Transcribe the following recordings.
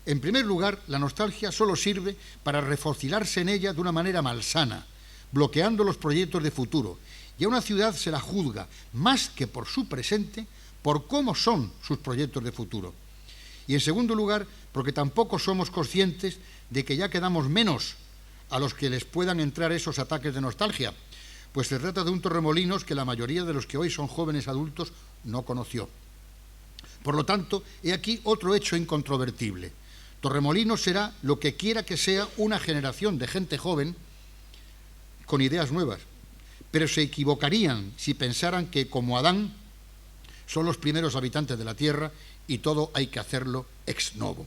En primer lugar, la nostalgia solo sirve para refocilarse en ella de una manera malsana, bloqueando los proyectos de futuro, y a una ciudad se la juzga, más que por su presente, por cómo son sus proyectos de futuro. Y en segundo lugar, porque tampoco somos conscientes de que ya quedamos menos a los que les puedan entrar esos ataques de nostalgia, pues se trata de un Torremolinos que la mayoría de los que hoy son jóvenes adultos no conoció. Por lo tanto, he aquí otro hecho incontrovertible. Torremolinos será lo que quiera que sea una generación de gente joven con ideas nuevas, pero se equivocarían si pensaran que, como Adán, son los primeros habitantes de la tierra y todo hay que hacerlo ex novo.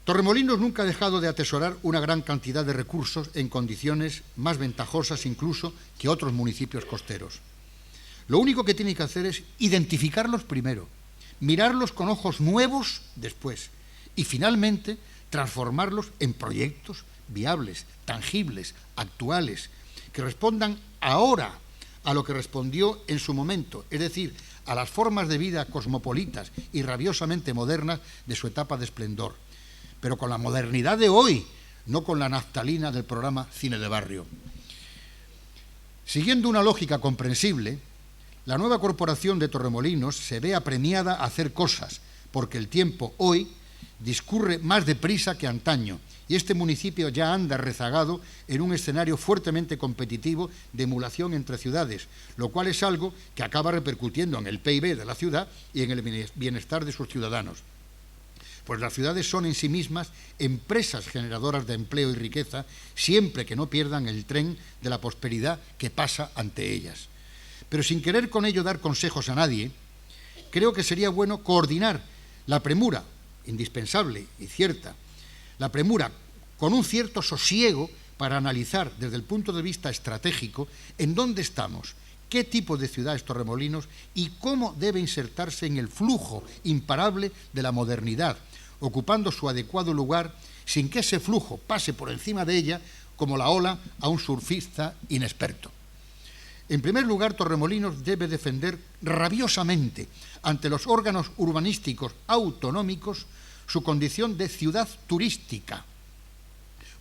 Torremolinos nunca ha dejado de atesorar una gran cantidad de recursos en condiciones más ventajosas incluso que otros municipios costeros. Lo único que tiene que hacer es identificarlos primero, mirarlos con ojos nuevos después y finalmente transformarlos en proyectos viables, tangibles, actuales, que respondan ahora a lo que respondió en su momento, es decir, a las formas de vida cosmopolitas y rabiosamente modernas de su etapa de esplendor, pero con la modernidad de hoy, no con la naftalina del programa Cine de Barrio. Siguiendo una lógica comprensible, la nueva corporación de Torremolinos se ve apremiada a hacer cosas, porque el tiempo hoy discurre más deprisa que antaño, y este municipio ya anda rezagado en un escenario fuertemente competitivo de emulación entre ciudades, lo cual es algo que acaba repercutiendo en el PIB de la ciudad y en el bienestar de sus ciudadanos. Pues las ciudades son en sí mismas empresas generadoras de empleo y riqueza, siempre que no pierdan el tren de la prosperidad que pasa ante ellas. Pero sin querer con ello dar consejos a nadie, creo que sería bueno coordinar la premura, indispensable y cierta, la premura con un cierto sosiego para analizar desde el punto de vista estratégico en dónde estamos, qué tipo de ciudad es Torremolinos y cómo debe insertarse en el flujo imparable de la modernidad, ocupando su adecuado lugar sin que ese flujo pase por encima de ella como la ola a un surfista inexperto. En primer lugar, Torremolinos debe defender rabiosamente ante los órganos urbanísticos autonómicos su condición de ciudad turística.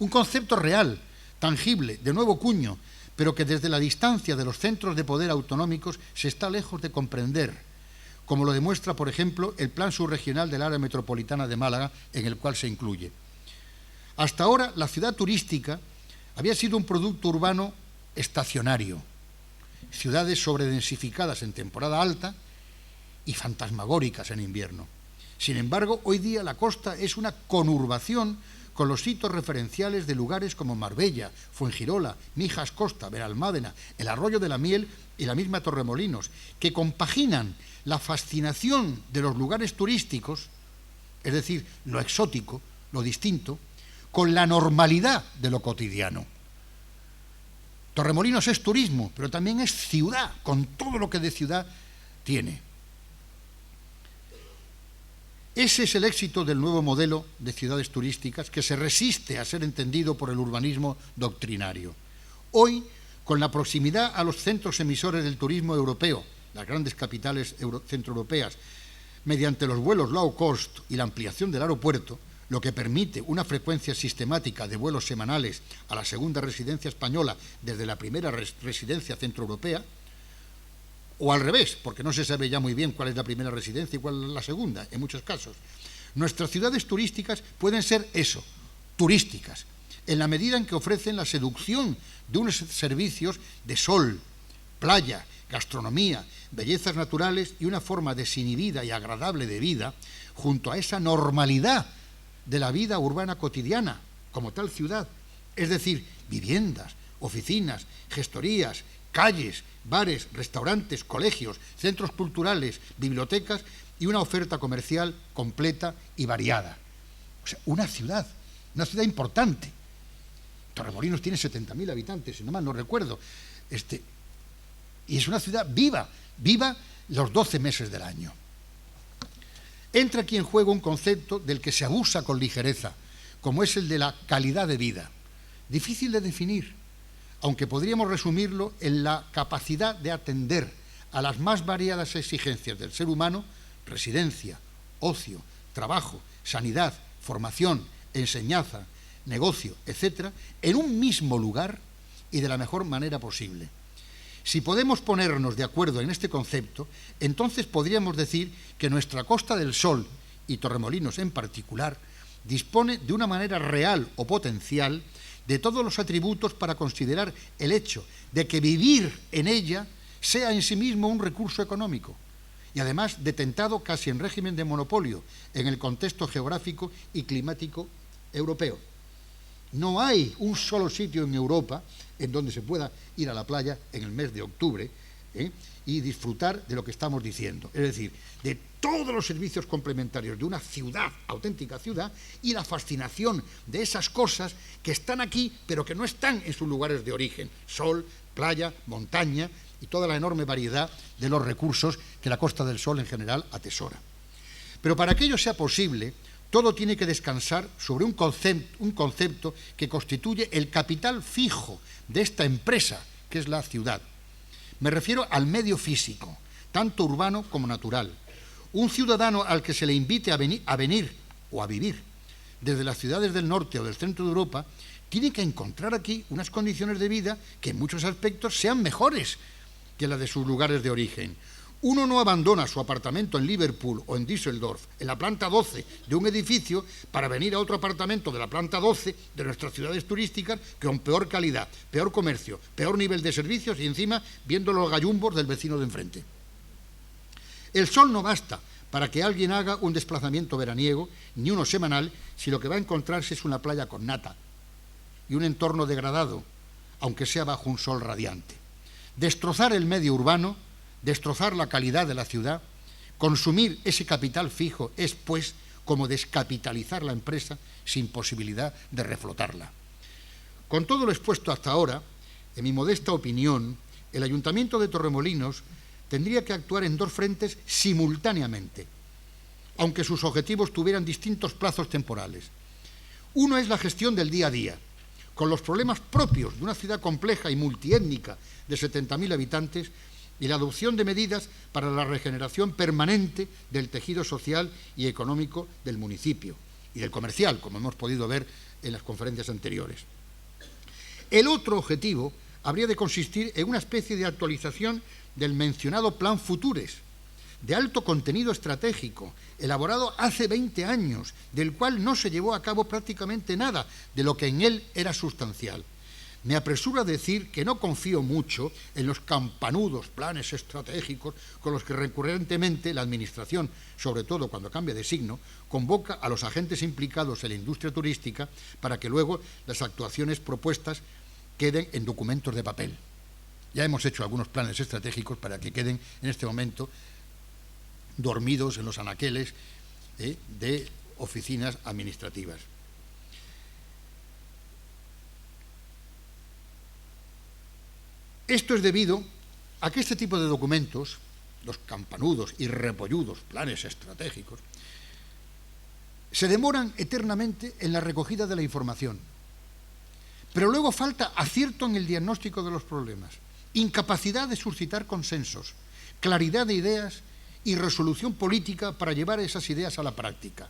Un concepto real, tangible, de nuevo cuño, pero que desde la distancia de los centros de poder autonómicos se está lejos de comprender, como lo demuestra, por ejemplo, el Plan Subregional del Área Metropolitana de Málaga, en el cual se incluye. Hasta ahora, la ciudad turística había sido un producto urbano estacionario, ciudades sobredensificadas en temporada alta y fantasmagóricas en invierno. Sin embargo, hoy día la costa es una conurbación con los hitos referenciales de lugares como Marbella, Fuengirola, Mijas Costa, Benalmádena, el Arroyo de la Miel y la misma Torremolinos, que compaginan la fascinación de los lugares turísticos, es decir, lo exótico, lo distinto, con la normalidad de lo cotidiano. Torremolinos es turismo, pero también es ciudad, con todo lo que de ciudad tiene. Ese es el éxito del nuevo modelo de ciudades turísticas que se resiste a ser entendido por el urbanismo doctrinario. Hoy, con la proximidad a los centros emisores del turismo europeo, las grandes capitales centroeuropeas, mediante los vuelos low cost y la ampliación del aeropuerto, lo que permite una frecuencia sistemática de vuelos semanales a la segunda residencia española desde la primera residencia centroeuropea, o al revés, porque no se sabe ya muy bien cuál es la primera residencia y cuál es la segunda, en muchos casos. Nuestras ciudades turísticas pueden ser eso, turísticas, en la medida en que ofrecen la seducción de unos servicios de sol, playa, gastronomía, bellezas naturales y una forma desinhibida y agradable de vida, junto a esa normalidad de la vida urbana cotidiana, como tal ciudad, es decir, viviendas, oficinas, gestorías, calles, bares, restaurantes, colegios, centros culturales, bibliotecas y una oferta comercial completa y variada. O sea, una ciudad importante. Torremolinos tiene 70.000 habitantes, si no mal no recuerdo. Y es una ciudad viva los 12 meses del año. Entra aquí en juego un concepto del que se abusa con ligereza, como es el de la calidad de vida. Difícil de definir, aunque podríamos resumirlo en la capacidad de atender a las más variadas exigencias del ser humano, residencia, ocio, trabajo, sanidad, formación, enseñanza, negocio, etcétera, en un mismo lugar y de la mejor manera posible. Si podemos ponernos de acuerdo en este concepto, entonces podríamos decir que nuestra Costa del Sol, y Torremolinos en particular, dispone de una manera real o potencial de todos los atributos para considerar el hecho de que vivir en ella sea en sí mismo un recurso económico, y además detentado casi en régimen de monopolio en el contexto geográfico y climático europeo. No hay un solo sitio en Europa en donde se pueda ir a la playa en el mes de octubre y disfrutar de lo que estamos diciendo, es decir, de todos los servicios complementarios de una ciudad, auténtica ciudad, y la fascinación de esas cosas que están aquí, pero que no están en sus lugares de origen: sol, playa, montaña y toda la enorme variedad de los recursos que la Costa del Sol en general atesora. Pero para que ello sea posible, todo tiene que descansar sobre un concepto que constituye el capital fijo de esta empresa, que es la ciudad. Me refiero al medio físico, tanto urbano como natural. Un ciudadano al que se le invite a venir o a vivir desde las ciudades del norte o del centro de Europa tiene que encontrar aquí unas condiciones de vida que en muchos aspectos sean mejores que las de sus lugares de origen. Uno no abandona su apartamento en Liverpool o en Düsseldorf, en la planta 12 de un edificio, para venir a otro apartamento de la planta 12 de nuestras ciudades turísticas con peor calidad, peor comercio, peor nivel de servicios y encima viendo los gallumbos del vecino de enfrente. El sol no basta para que alguien haga un desplazamiento veraniego, ni uno semanal, si lo que va a encontrarse es una playa con nata y un entorno degradado, aunque sea bajo un sol radiante. Destrozar el medio urbano, destrozar la calidad de la ciudad, consumir ese capital fijo es, pues, como descapitalizar la empresa sin posibilidad de reflotarla. Con todo lo expuesto hasta ahora, en mi modesta opinión, el Ayuntamiento de Torremolinos tendría que actuar en dos frentes simultáneamente, aunque sus objetivos tuvieran distintos plazos temporales. Uno es la gestión del día a día, con los problemas propios de una ciudad compleja y multiétnica de 70.000 habitantes, y la adopción de medidas para la regeneración permanente del tejido social y económico del municipio y del comercial, como hemos podido ver en las conferencias anteriores. El otro objetivo habría de consistir en una especie de actualización del mencionado Plan Futures, de alto contenido estratégico, elaborado hace 20 años, del cual no se llevó a cabo prácticamente nada de lo que en él era sustancial. Me apresuro a decir que no confío mucho en los campanudos planes estratégicos con los que recurrentemente la Administración, sobre todo cuando cambia de signo, convoca a los agentes implicados en la industria turística para que luego las actuaciones propuestas queden en documentos de papel. Ya hemos hecho algunos planes estratégicos para que queden en este momento dormidos en los anaqueles de oficinas administrativas. Esto es debido a que este tipo de documentos, los campanudos y repolludos planes estratégicos, se demoran eternamente en la recogida de la información. Pero luego falta acierto en el diagnóstico de los problemas, incapacidad de suscitar consensos, claridad de ideas y resolución política para llevar esas ideas a la práctica.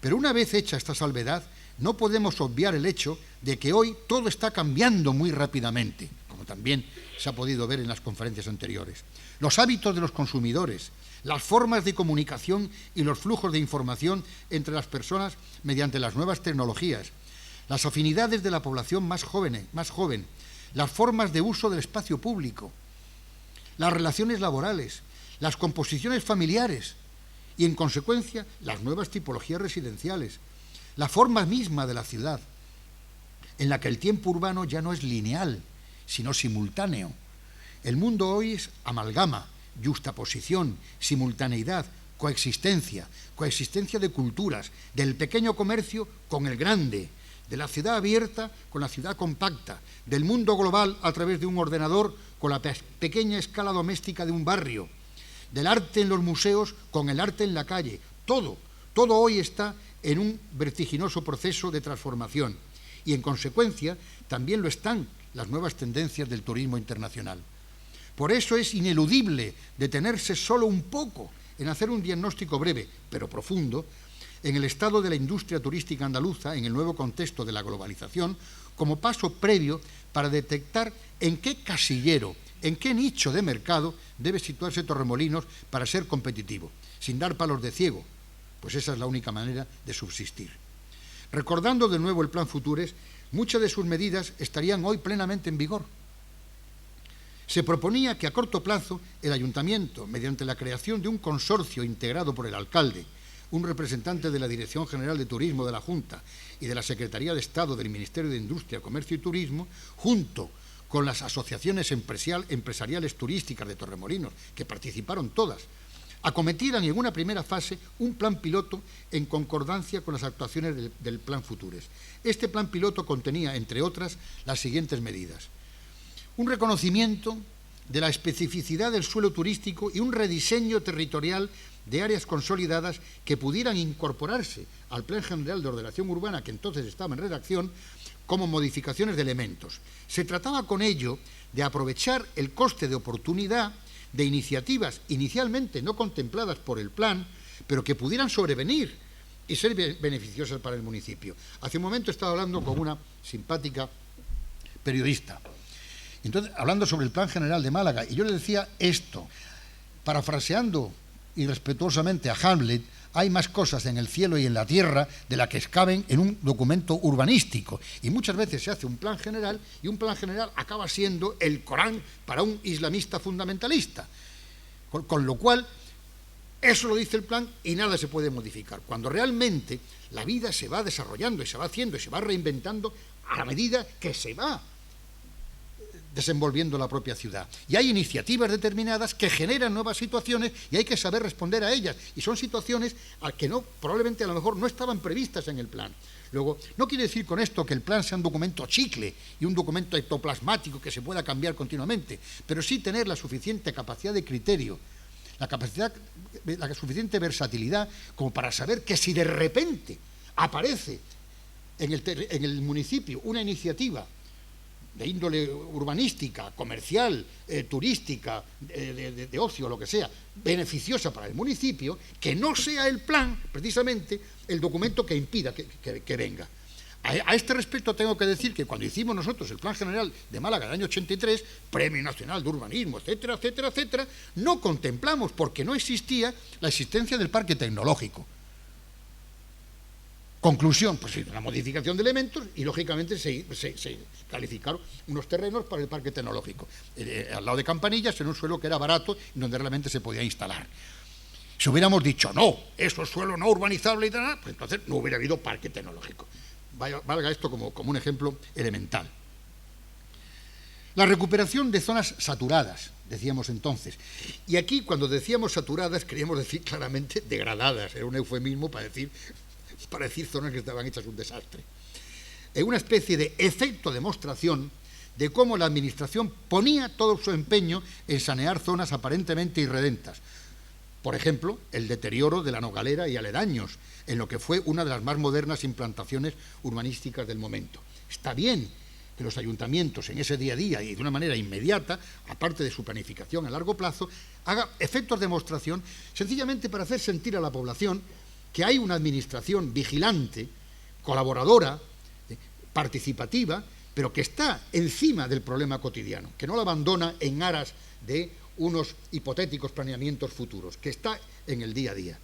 Pero una vez hecha esta salvedad, no podemos obviar el hecho de que hoy todo está cambiando muy rápidamente, como también se ha podido ver en las conferencias anteriores. Los hábitos de los consumidores, las formas de comunicación y los flujos de información entre las personas mediante las nuevas tecnologías, las afinidades de la población más joven, las formas de uso del espacio público, las relaciones laborales, las composiciones familiares y, en consecuencia, las nuevas tipologías residenciales, la forma misma de la ciudad, en la que el tiempo urbano ya no es lineal, sino simultáneo. El mundo hoy es amalgama, yuxtaposición, simultaneidad, coexistencia de culturas, del pequeño comercio con el grande, de la ciudad abierta con la ciudad compacta, del mundo global a través de un ordenador con la pequeña escala doméstica de un barrio, del arte en los museos con el arte en la calle. Todo hoy está en un vertiginoso proceso de transformación y, en consecuencia, también lo están las nuevas tendencias del turismo internacional. Por eso es ineludible detenerse solo un poco en hacer un diagnóstico breve, pero profundo, en el estado de la industria turística andaluza en el nuevo contexto de la globalización como paso previo para detectar en qué casillero, en qué nicho de mercado debe situarse Torremolinos para ser competitivo, sin dar palos de ciego, pues esa es la única manera de subsistir. Recordando de nuevo el Plan Futures, muchas de sus medidas estarían hoy plenamente en vigor. Se proponía que a corto plazo el Ayuntamiento, mediante la creación de un consorcio integrado por el alcalde, un representante de la Dirección General de Turismo de la Junta y de la Secretaría de Estado del Ministerio de Industria, Comercio y Turismo, junto con las asociaciones empresariales turísticas de Torremolinos, que participaron todas, acometieran en una primera fase un plan piloto en concordancia con las actuaciones del Plan Futures. Este plan piloto contenía, entre otras, las siguientes medidas: un reconocimiento de la especificidad del suelo turístico y un rediseño territorial de áreas consolidadas que pudieran incorporarse al Plan General de Ordenación Urbana, que entonces estaba en redacción, como modificaciones de elementos. Se trataba con ello de aprovechar el coste de oportunidad de iniciativas inicialmente no contempladas por el plan, pero que pudieran sobrevenir y ser beneficiosas para el municipio. Hace un momento estaba hablando con una simpática periodista, entonces, hablando sobre el Plan General de Málaga, y yo le decía esto, parafraseando irrespetuosamente a Hamlet: hay más cosas en el cielo y en la tierra de las que caben en un documento urbanístico. Y muchas veces se hace un plan general y un plan general acaba siendo el Corán para un islamista fundamentalista. Con lo cual, eso lo dice el plan y nada se puede modificar. Cuando realmente la vida se va desarrollando y se va haciendo y se va reinventando a la medida que se va desenvolviendo la propia ciudad. Y hay iniciativas determinadas que generan nuevas situaciones y hay que saber responder a ellas. Y son situaciones a que probablemente a lo mejor no estaban previstas en el plan. Luego, no quiere decir con esto que el plan sea un documento chicle y un documento ectoplasmático que se pueda cambiar continuamente, pero sí tener la suficiente capacidad de criterio, la suficiente versatilidad como para saber que si de repente aparece en el municipio una iniciativa de índole urbanística, comercial, turística, de ocio, lo que sea, beneficiosa para el municipio, que no sea el plan, precisamente, el documento que impida que venga. A este respecto tengo que decir que cuando hicimos nosotros el Plan General de Málaga del año 83, Premio Nacional de Urbanismo, etcétera, etcétera, etcétera, no contemplamos, porque no existía la existencia del parque tecnológico. Conclusión, pues una modificación de elementos y lógicamente se calificaron unos terrenos para el parque tecnológico, al lado de Campanillas, en un suelo que era barato y donde realmente se podía instalar. Si hubiéramos dicho, no, eso es suelo no urbanizable y tal, pues entonces no hubiera habido parque tecnológico. Valga esto como un ejemplo elemental. La recuperación de zonas saturadas, decíamos entonces. Y aquí, cuando decíamos saturadas, queríamos decir claramente degradadas. Era un eufemismo para decir zonas que estaban hechas un desastre. Es una especie de efecto demostración de cómo la Administración ponía todo su empeño en sanear zonas aparentemente irredentas. Por ejemplo, el deterioro de la Nogalera y aledaños, en lo que fue una de las más modernas implantaciones urbanísticas del momento. Está bien que los ayuntamientos en ese día a día y de una manera inmediata, aparte de su planificación a largo plazo, haga efectos de demostración sencillamente para hacer sentir a la población que hay una administración vigilante, colaboradora, participativa, pero que está encima del problema cotidiano, que no la abandona en aras de unos hipotéticos planeamientos futuros, que está en el día a día.